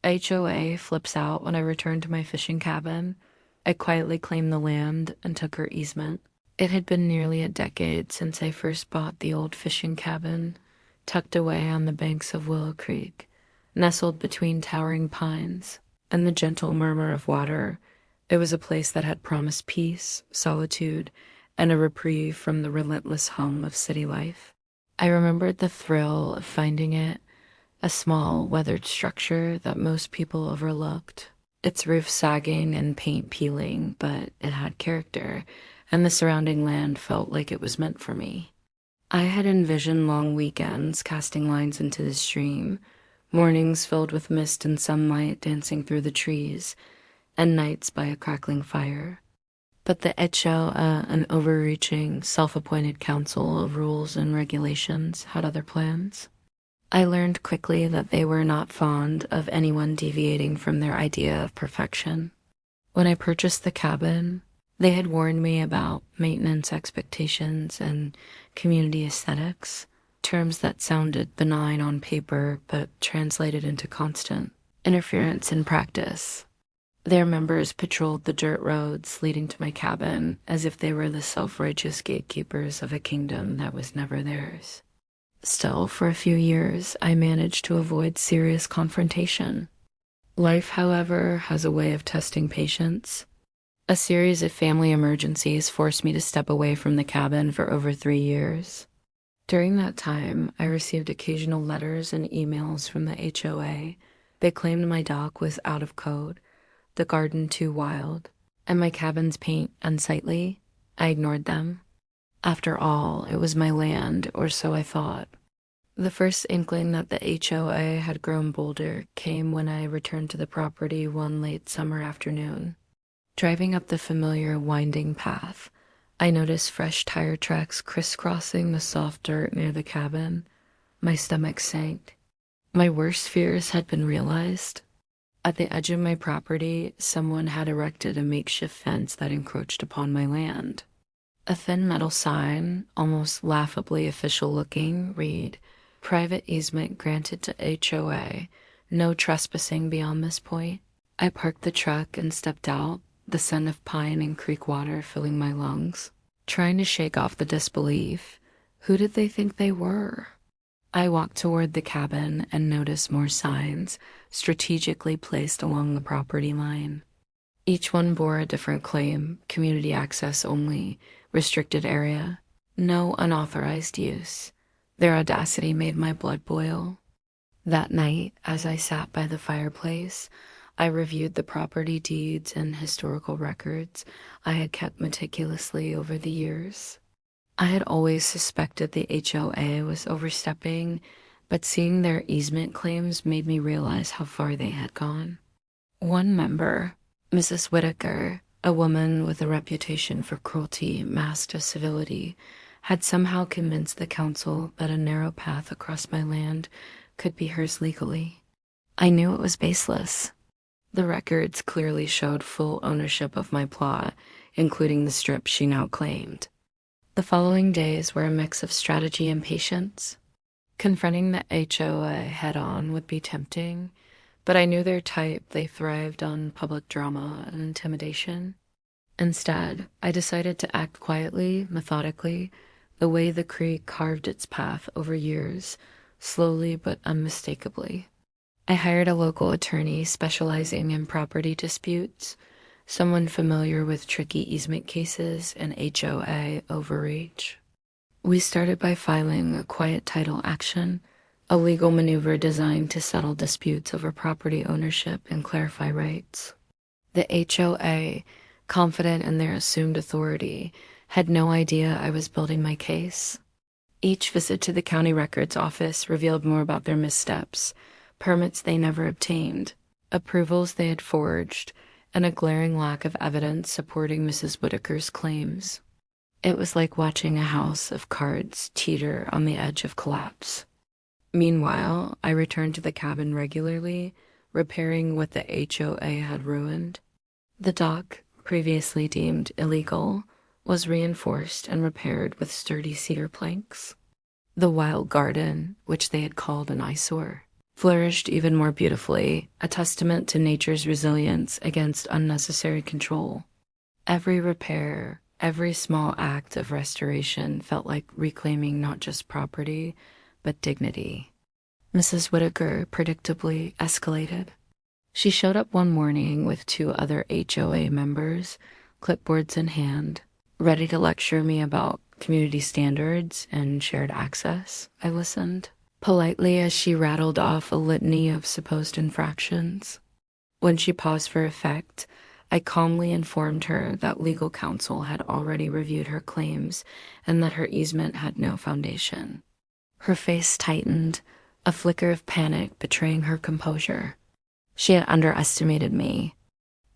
HOA flips out when I return to my fishing cabin. I quietly claimed the land and took her easement. It had been nearly a decade since I first bought the old fishing cabin, tucked away on the banks of Willow Creek, nestled between towering pines and the gentle murmur of water. It was a place that had promised peace, solitude, and a reprieve from the relentless hum of city life. I remembered the thrill of finding it, a small, weathered structure that most people overlooked. Its roof sagging and paint peeling, but it had character, and the surrounding land felt like it was meant for me. I had envisioned long weekends casting lines into the stream, mornings filled with mist and sunlight dancing through the trees, and nights by a crackling fire. But the HOA, an overreaching, self-appointed council of rules and regulations, had other plans. I learned quickly that they were not fond of anyone deviating from their idea of perfection. When I purchased the cabin, they had warned me about maintenance expectations and community aesthetics, terms that sounded benign on paper but translated into constant interference in practice. Their members patrolled the dirt roads leading to my cabin as if they were the self-righteous gatekeepers of a kingdom that was never theirs. Still, for a few years, I managed to avoid serious confrontation. Life, however, has a way of testing patience. A series of family emergencies forced me to step away from the cabin for over 3 years. During that time, I received occasional letters and emails from the HOA. They claimed my dock was out of code, the garden too wild, and my cabin's paint unsightly. I ignored them. After all, it was my land, or so I thought. The first inkling that the HOA had grown bolder came when I returned to the property one late summer afternoon. Driving up the familiar winding path, I noticed fresh tire tracks crisscrossing the soft dirt near the cabin. My stomach sank. My worst fears had been realized. At the edge of my property, someone had erected a makeshift fence that encroached upon my land. A thin metal sign, almost laughably official-looking, read, "Private easement granted to HOA. No trespassing beyond this point." I parked the truck and stepped out, the scent of pine and creek water filling my lungs, trying to shake off the disbelief. Who did they think they were? I walked toward the cabin and noticed more signs, strategically placed along the property line. Each one bore a different claim: community access only, restricted area, no unauthorized use. Their audacity made my blood boil. That night, as I sat by the fireplace, I reviewed the property deeds and historical records I had kept meticulously over the years. I had always suspected the HOA was overstepping, but seeing their easement claims made me realize how far they had gone. One member, Mrs. Whitaker, a woman with a reputation for cruelty masked as civility, had somehow convinced the council that a narrow path across my land could be hers legally. I knew it was baseless. The records clearly showed full ownership of my plot, including the strip she now claimed. The following days were a mix of strategy and patience. Confronting the HOA head-on would be tempting, but I knew their type. They thrived on public drama and intimidation. Instead, I decided to act quietly, methodically, the way the creek carved its path over years, slowly but unmistakably. I hired a local attorney specializing in property disputes, someone familiar with tricky easement cases and HOA overreach. We started by filing a quiet title action, a legal maneuver designed to settle disputes over property ownership and clarify rights. The HOA, confident in their assumed authority, had no idea I was building my case. Each visit to the county records office revealed more about their missteps: permits they never obtained, approvals they had forged, and a glaring lack of evidence supporting Mrs. Whitaker's claims. It was like watching a house of cards teeter on the edge of collapse. Meanwhile, I returned to the cabin regularly, repairing what the HOA had ruined. The dock, previously deemed illegal, was reinforced and repaired with sturdy cedar planks. The wild garden, which they had called an eyesore, flourished even more beautifully, a testament to nature's resilience against unnecessary control. Every repair, every small act of restoration felt like reclaiming not just property, but dignity. Mrs. Whitaker predictably escalated. She showed up one morning with two other HOA members, clipboards in hand, ready to lecture me about community standards and shared access. I listened politely as she rattled off a litany of supposed infractions. When she paused for effect, I calmly informed her that legal counsel had already reviewed her claims and that her easement had no foundation. Her face tightened, a flicker of panic betraying her composure. She had underestimated me.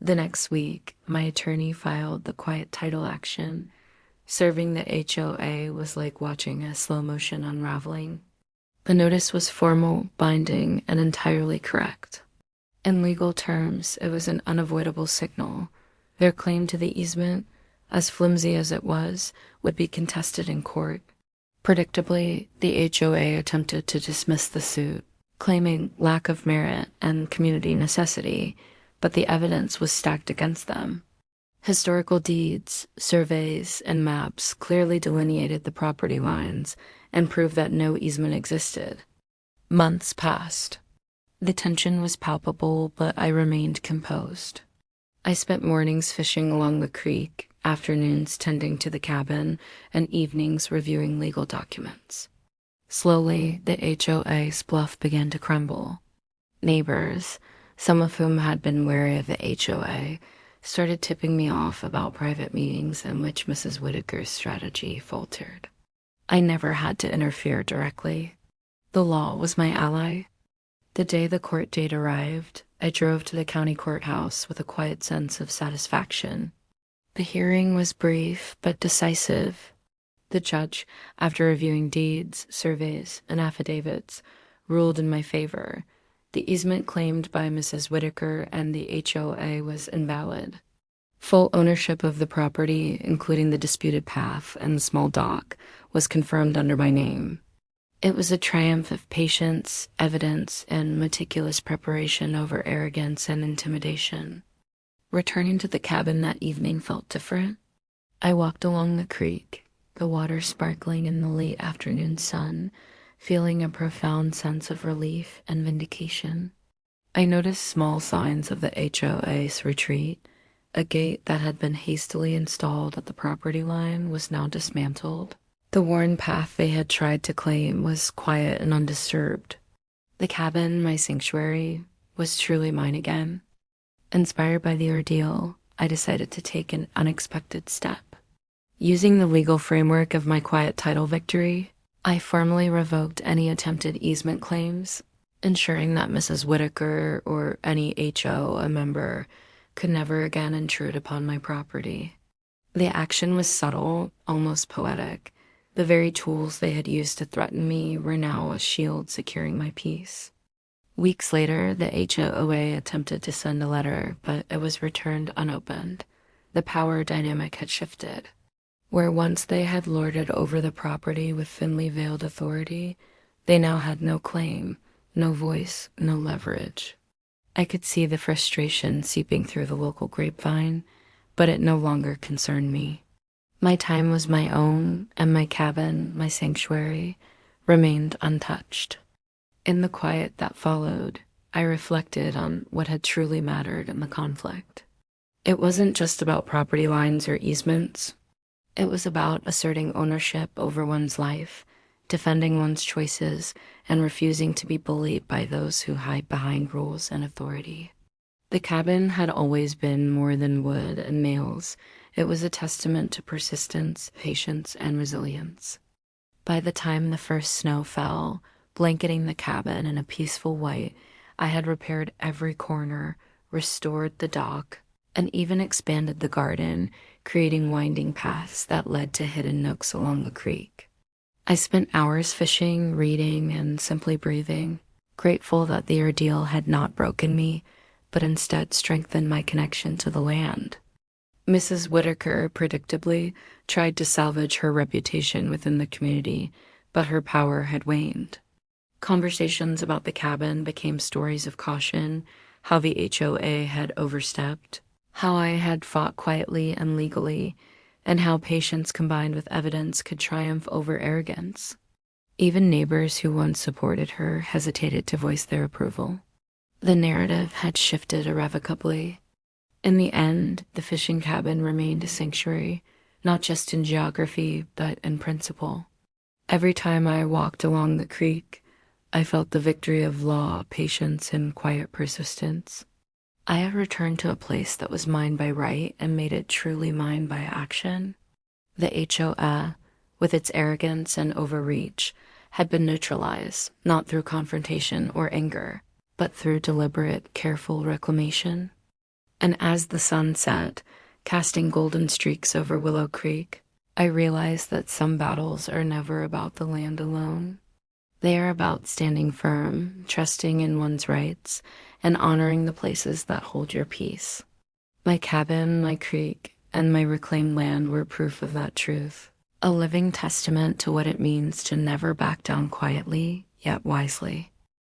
The next week, my attorney filed the quiet title action. Serving the HOA was like watching a slow-motion unraveling. The notice was formal, binding, and entirely correct. In legal terms, it was an unavoidable signal. Their claim to the easement, as flimsy as it was, would be contested in court. Predictably, the HOA attempted to dismiss the suit, claiming lack of merit and community necessity, but the evidence was stacked against them. Historical deeds, surveys, and maps clearly delineated the property lines and proved that no easement existed. Months passed. The tension was palpable, but I remained composed. I spent mornings fishing along the creek, afternoons tending to the cabin, and evenings reviewing legal documents. Slowly, the HOA's bluff began to crumble. Neighbors, some of whom had been wary of the HOA, started tipping me off about private meetings in which Mrs. Whitaker's strategy faltered. I never had to interfere directly. The law was my ally. The day the court date arrived, I drove to the county courthouse with a quiet sense of satisfaction. The hearing was brief but decisive. The judge, after reviewing deeds, surveys, and affidavits, ruled in my favor. The easement claimed by Mrs. Whitaker and the HOA was invalid. Full ownership of the property, including the disputed path and the small dock, was confirmed under my name. It was a triumph of patience, evidence, and meticulous preparation over arrogance and intimidation. Returning to the cabin that evening felt different. I walked along the creek, the water sparkling in the late afternoon sun, feeling a profound sense of relief and vindication. I noticed small signs of the HOA's retreat. A gate that had been hastily installed at the property line was now dismantled. The worn path they had tried to claim was quiet and undisturbed. The cabin, my sanctuary, was truly mine again. Inspired by the ordeal, I decided to take an unexpected step. Using the legal framework of my quiet title victory, I formally revoked any attempted easement claims, ensuring that Mrs. Whitaker or any HOA member could never again intrude upon my property. The action was subtle, almost poetic. The very tools they had used to threaten me were now a shield securing my peace. Weeks later, the HOA attempted to send a letter, but it was returned unopened. The power dynamic had shifted. Where once they had lorded over the property with thinly veiled authority, they now had no claim, no voice, no leverage. I could see the frustration seeping through the local grapevine, but it no longer concerned me. My time was my own, and my cabin, my sanctuary, remained untouched. In the quiet that followed, I reflected on what had truly mattered in the conflict. It wasn't just about property lines or easements. It was about asserting ownership over one's life, defending one's choices, and refusing to be bullied by those who hide behind rules and authority. The cabin had always been more than wood and nails. It was a testament to persistence, patience, and resilience. By the time the first snow fell, blanketing the cabin in a peaceful white, I had repaired every corner, restored the dock, and even expanded the garden, creating winding paths that led to hidden nooks along the creek. I spent hours fishing, reading, and simply breathing, grateful that the ordeal had not broken me, but instead strengthened my connection to the land. Mrs. Whitaker, predictably, tried to salvage her reputation within the community, but her power had waned. Conversations about the cabin became stories of caution, how the HOA had overstepped, how I had fought quietly and legally, and how patience combined with evidence could triumph over arrogance. Even neighbors who once supported her hesitated to voice their approval. The narrative had shifted irrevocably. In the end, the fishing cabin remained a sanctuary, not just in geography, but in principle. Every time I walked along the creek, I felt the victory of law, patience, and quiet persistence. I had returned to a place that was mine by right and made it truly mine by action. The HOA, with its arrogance and overreach, had been neutralized, not through confrontation or anger, but through deliberate, careful reclamation. And as the sun set, casting golden streaks over Willow Creek, I realized that some battles are never about the land alone. They are about standing firm, trusting in one's rights, and honoring the places that hold your peace. My cabin, my creek, and my reclaimed land were proof of that truth, a living testament to what it means to never back down quietly, yet wisely.